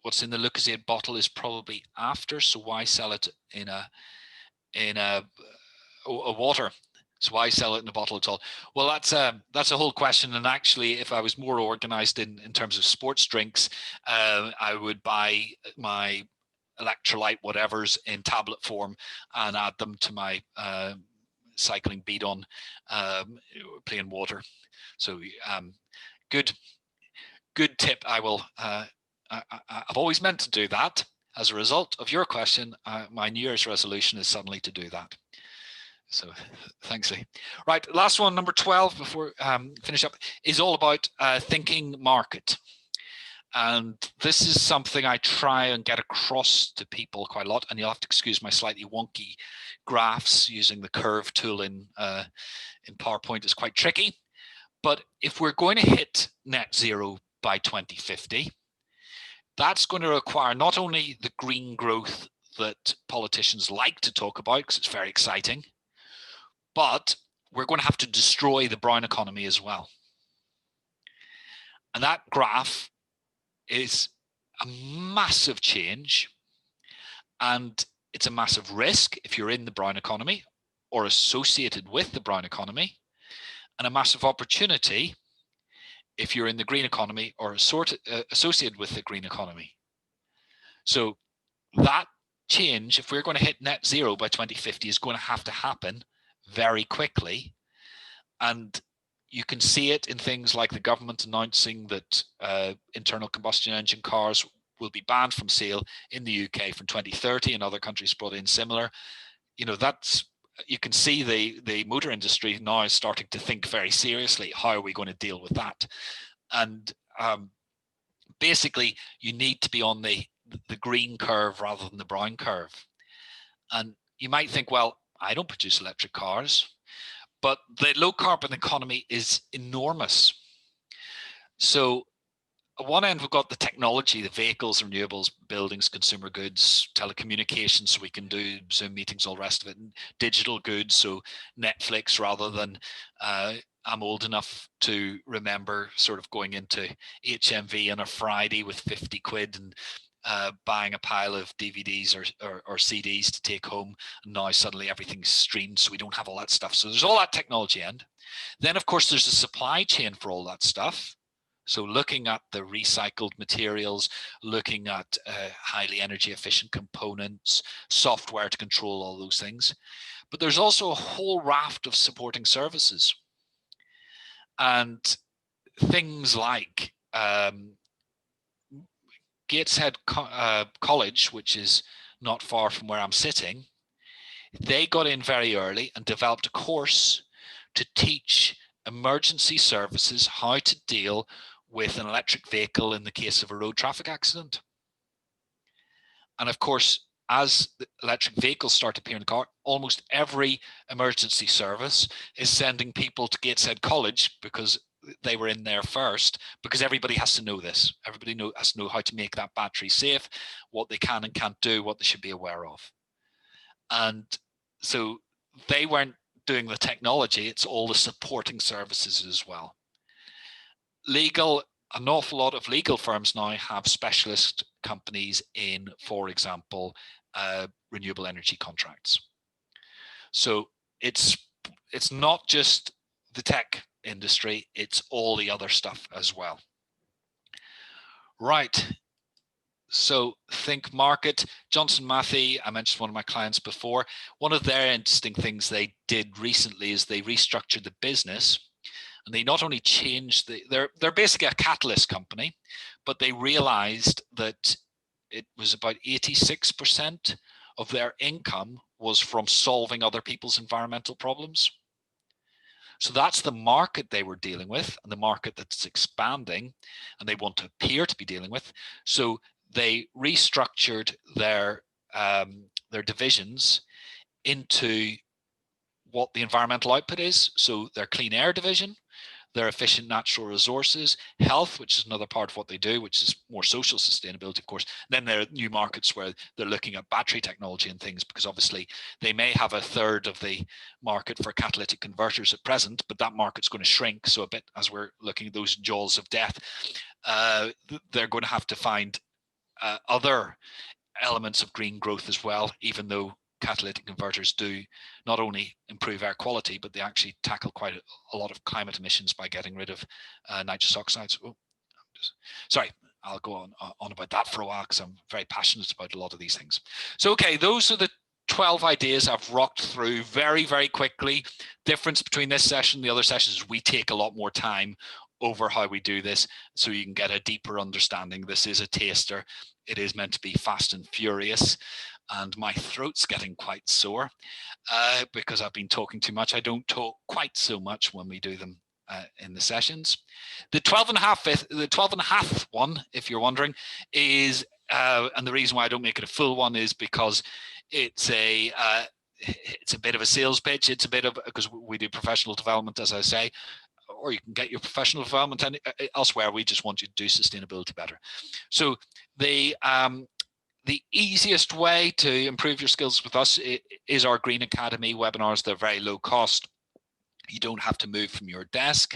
what's in the Lucozade bottle is probably after, so why sell it in a water? So why sell it in a bottle at all? Well, that's a whole question. And actually, if I was more organized in terms of sports drinks, I would buy my electrolyte whatevers in tablet form and add them to my cycling bidon, plain water. So good tip. I will I've always meant to do that. As a result of your question, my New Year's resolution is suddenly to do that. So thanks, Lee. Right, last one, number 12, before finish up, is all about thinking market. And this is something I try and get across to people quite a lot. And you'll have to excuse my slightly wonky graphs. Using the curve tool in PowerPoint is quite tricky. But if we're going to hit net zero by 2050, that's going to require not only the green growth that politicians like to talk about, because it's very exciting, but we're going to have to destroy the brown economy as well. And that graph is a massive change, and it's a massive risk if you're in the brown economy or associated with the brown economy, and a massive opportunity if you're in the green economy or associated with the green economy. So that change, if we're going to hit net zero by 2050, is going to have to happen very quickly. And you can see it in things like the government announcing that internal combustion engine cars will be banned from sale in the UK from 2030, and other countries brought in similar. You know, that's, you can see the motor industry now is starting to think very seriously, how are we going to deal with that? And basically, you need to be on the green curve rather than the brown curve. And you might think, well, I don't produce electric cars, but the low carbon economy is enormous. So at one end, we've got the technology, the vehicles, renewables, buildings, consumer goods, telecommunications, so we can do Zoom meetings, all the rest of it, and digital goods, so Netflix, rather than I'm old enough to remember sort of going into HMV on a Friday with 50 quid and buying a pile of DVDs or CDs to take home. And now suddenly everything's streamed, so we don't have all that stuff. So there's all that technology end. Then, of course, there's a supply chain for all that stuff. So looking at the recycled materials, looking at highly energy efficient components, software to control all those things. But there's also a whole raft of supporting services. And things like Gateshead College, which is not far from where I'm sitting, they got in very early and developed a course to teach emergency services how to deal with an electric vehicle in the case of a road traffic accident. And of course, as the electric vehicles start to appear in the car, almost every emergency service is sending people to Gateshead College because they were in there first, because everybody has to know this. Everybody has to know how to make that battery safe, what they can and can't do, what they should be aware of. And so they weren't doing the technology, it's all the supporting services as well. An awful lot of legal firms now have specialist companies in, for example, renewable energy contracts. So it's not just the tech industry, it's all the other stuff as well. Right. So think market. Johnson Matthey, I mentioned one of my clients before. One of their interesting things they did recently is they restructured the business. And they not only changed they're basically a catalyst company, but they realized that it was about 86% of their income was from solving other people's environmental problems. So that's the market they were dealing with, and the market that's expanding, and they want to appear to be dealing with. So they restructured their divisions into what the environmental output is. So their clean air division, their efficient natural resources, health, which is another part of what they do, which is more social sustainability, of course. Then there are new markets where they're looking at battery technology and things, because obviously they may have a third of the market for catalytic converters at present, but that market's going to shrink. So a bit as we're looking at those jaws of death, they're going to have to find other elements of green growth as well, even though catalytic converters do not only improve air quality, but they actually tackle quite a lot of climate emissions by getting rid of nitrous oxides. Sorry, I'll go on about that for a while because I'm very passionate about a lot of these things. So, okay, those are the 12 ideas I've rocked through very, very quickly. Difference between this session and the other sessions is we take a lot more time over how we do this so you can get a deeper understanding. This is a taster. It is meant to be fast and furious, and my throat's getting quite sore because I've been talking too much. I don't talk quite so much when we do them in the sessions. The 12 and a half one, if you're wondering, is and the reason why I don't make it a full one is because it's a bit of a sales pitch. It's a bit of, because we do professional development, as I say, or you can get your professional development elsewhere. We just want you to do sustainability better. So the easiest way to improve your skills with us is our Green Academy webinars. They're very low cost. You don't have to move from your desk.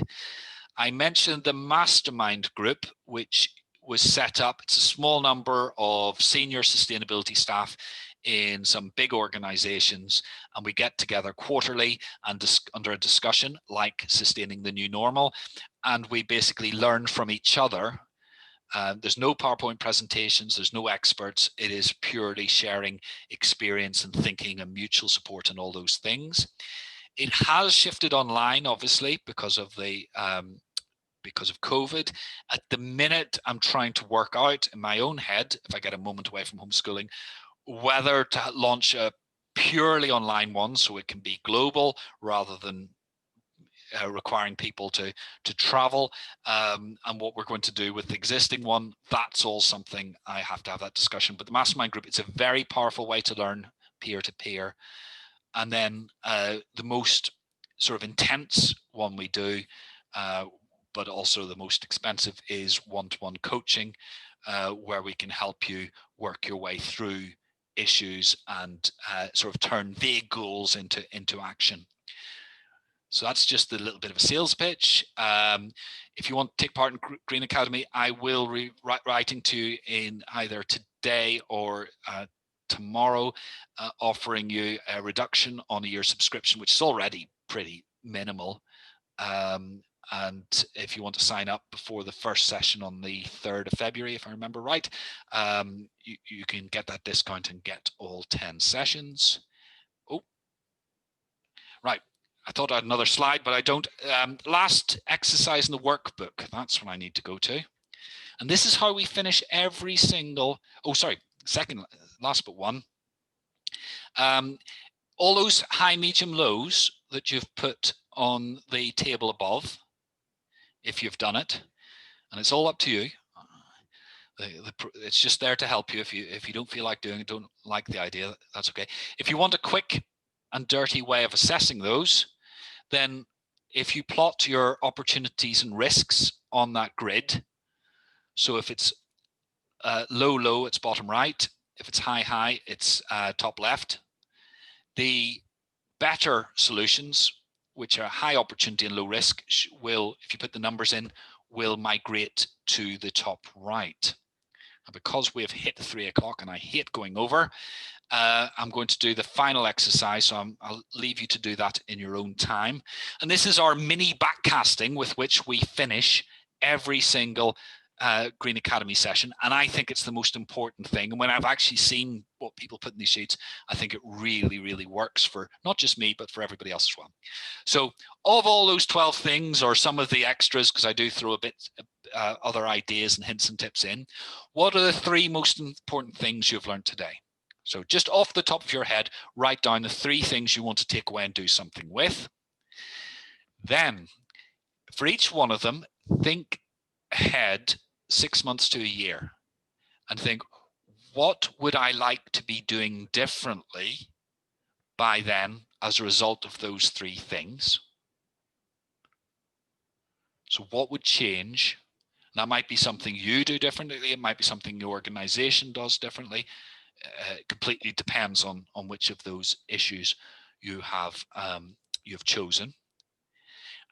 I mentioned the mastermind group, which was set up. It's a small number of senior sustainability staff in some big organizations, and we get together quarterly and under a discussion like sustaining the new normal, and we basically learn from each other. There's no PowerPoint presentations, there's no experts. It is purely sharing experience and thinking and mutual support and all those things. It has shifted online, obviously, because of COVID. At the minute, I'm trying to work out in my own head, if I get a moment away from homeschooling, whether to launch a purely online one so it can be global rather than requiring people to travel, and what we're going to do with the existing one. That's all something I have to have that discussion. But the mastermind group, it's a very powerful way to learn peer-to-peer. And then the most sort of intense one we do, but also the most expensive, is one-to-one coaching, where we can help you work your way through issues and sort of turn vague goals into action. So that's just a little bit of a sales pitch. If you want to take part in Green Academy, I will be writing to you in either today or tomorrow, offering you a reduction on a year subscription, which is already pretty minimal. And if you want to sign up before the first session on the 3rd of February, if I remember right, you can get that discount and get all 10 sessions. Oh, right. I thought I had another slide, but I don't. Last exercise in the workbook, that's what I need to go to. And this is how we finish every single, second, last but one. All those high, medium, lows that you've put on the table above, if you've done it, and it's all up to you. It's just there to help you. If you don't feel like doing it, don't like the idea, that's okay. If you want a quick and dirty way of assessing those, then if you plot your opportunities and risks on that grid, so if it's low, low, it's bottom right. If it's high, high, it's top left. The better solutions, which are high opportunity and low risk, will, if you put the numbers in, will migrate to the top right. And because we have hit 3 o'clock and I hate going over, I'm going to do the final exercise, so I'll leave you to do that in your own time. And this is our mini backcasting with which we finish every single Green Academy session, and I think it's the most important thing. And when I've actually seen what people put in these sheets, I think it really, really works for not just me, but for everybody else as well. So of all those 12 things, or some of the extras, because I do throw a bit other ideas and hints and tips in, what are the 3 most important things you've learned today? So just off the top of your head, write down the 3 things you want to take away and do something with. Then for each one of them, think ahead 6 months to a year and think, what would I like to be doing differently by then as a result of those 3 things? So what would change? That might be something you do differently. It might be something your organization does differently. It completely depends on which of those issues you have you've chosen.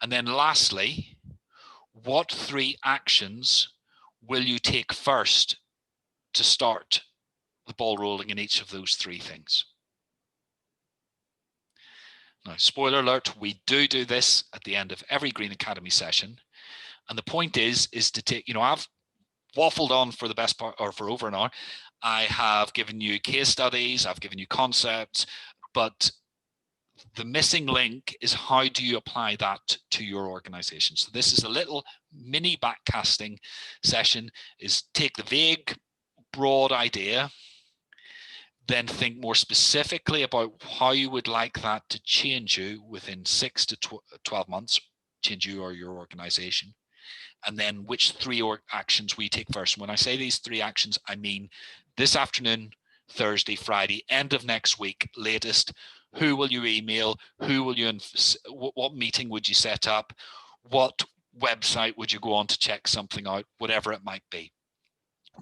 And then lastly, what 3 actions will you take first to start the ball rolling in each of those 3 things? Now, spoiler alert, we do this at the end of every Green Academy session. And the point is to take, I've waffled on for the best part, or for over an hour. I have given you case studies, I've given you concepts, but The missing link is how do you apply that to your organization? So this is a little mini backcasting session, is take the vague, broad idea, then think more specifically about how you would like that to change you within 6 to 12 months, change you or your organization. And then which three actions we take first. When I say these three actions, I mean this afternoon, Thursday, Friday, end of next week, latest. Who will you email? Who will you, what meeting would you set up? What website would you go on to check something out? Whatever it might be.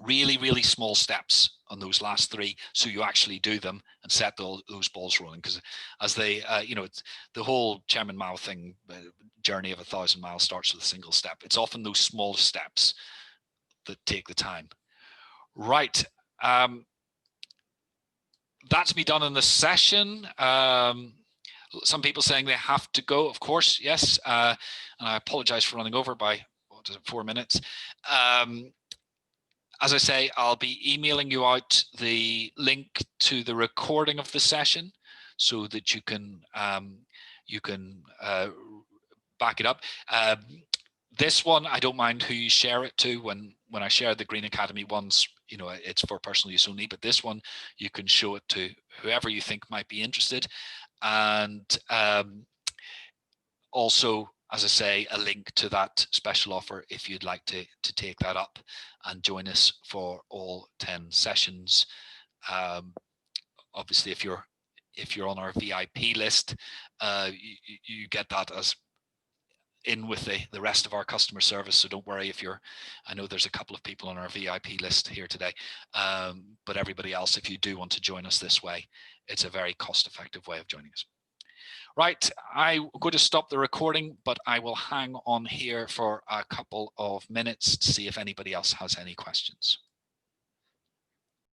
Really, really small steps on those last three, so you actually do them and set those balls rolling. Because as they, it's the whole Chairman Mao thing, journey of 1,000 miles starts with a single step. It's often those small steps that take the time. Right. That's me done in the session. Some people saying they have to go. Of course, yes. And I apologize for running over by 4 minutes. As I say, I'll be emailing you out the link to the recording of the session so that you can back it up. This one, I don't mind who you share it to. When I share the Green Academy ones, it's for personal use only, but this one, you can show it to whoever you think might be interested. And also, as I say, a link to that special offer if you'd like to take that up and join us for all 10 sessions. Obviously, if you're on our VIP list, you get that as in with the rest of our customer service. So don't worry if I know there's a couple of people on our VIP list here today, but everybody else, if you do want to join us this way, it's a very cost-effective way of joining us. Right, I'm going to stop the recording, but I will hang on here for a couple of minutes to see if anybody else has any questions.